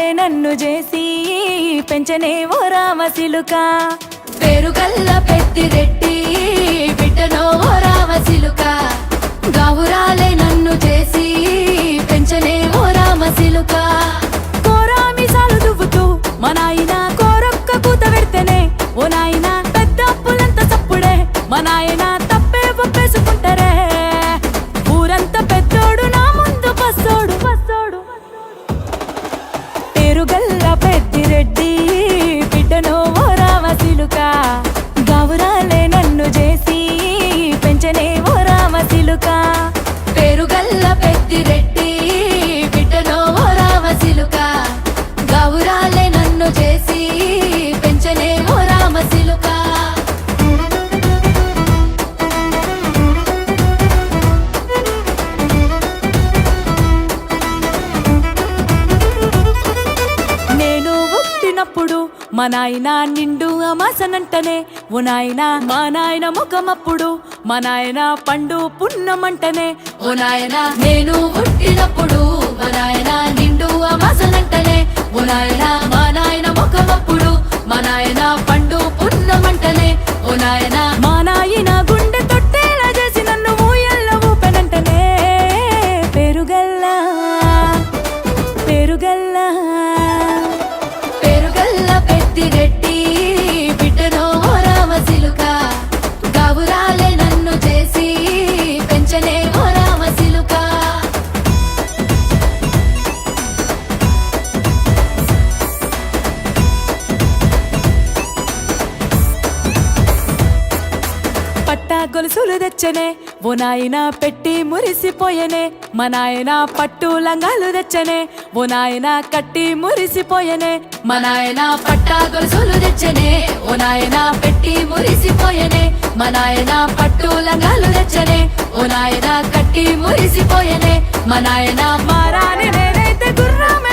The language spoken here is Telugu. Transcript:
గౌరాలే నన్ను చేసి పెంచనే ఓ రామసిలుక పేరుగల్ల పెద్దిరెడ్డి బిడ్డనో ఓ రామసిలుక గౌరాలే నన్ను చేసి పెంచనే ఓ రామసిలుక కోరామిసాలు దువ్వుతూ మా నాయన కోరొక్క కూత పెడితేనే ఓ నాయన పెద్ద అప్పులంత చప్పుడే మా నాయన తప్పే ఒప్పేసుకుంటారే ఊరంతా పెద్దోడు నా ముందు బస్సోడు బస్సోడు పేరుగల్ల పెద్దిరెడ్డి బిడ్డనో ఓ రామసిలుక గౌరాలే నన్ను చేసి పెంచనే ఓ రామసిలుక పేరుగల్ల పెద్దిరెడ్డి బిడ్డనో ఓ రామసిలుక గౌరాలే నన్ను చేసి పెంచనే ఓ రామసిలుక నేను పుట్టినప్పుడు మా నాయన నిండు అమాసనంటనే ఓ నాయన మా నాయన ముఖమప్పుడు మా నాయన పండు పున్నమంటనే ఓ నాయనా నేను పుట్టినప్పుడు మా నాయన నిండు అమాసనంటనే ఓ నాయనా మా నాయన ముఖమప్పుడు మా నాయన పండు పున్నమంటనే ఓ నాయనా మా నాయన గుండె తొట్టేలా చేసి నన్ను ఊయల్ల ఊపెనంటనే పెరుగల్లా పెరుగల్లా పేరుగల్ల పెద్దిరెడ్డి బిడ్డనో ఓ రామసిలుక గౌరాలే నన్ను చేసి పెంచనే ఓ రామసిలుక పట్టా గొలుసులు తెచ్చనే ఓ నాయన పెట్టి మురిసిపోయనే మా నాయన పట్టు లంగాలు తెచ్చనే ఓ నాయన కట్టి మురిసిపోయనే మా నాయన పట్టా గొలుసులు తెచ్చనే ఓ నాయన పెట్టి మురిసిపోయనే మా నాయన పట్టు లంగాలు తెచ్చనే ఓ నాయన కట్టి మురిసిపోయనే మా నాయన మారాని నేనైతే గుర్రం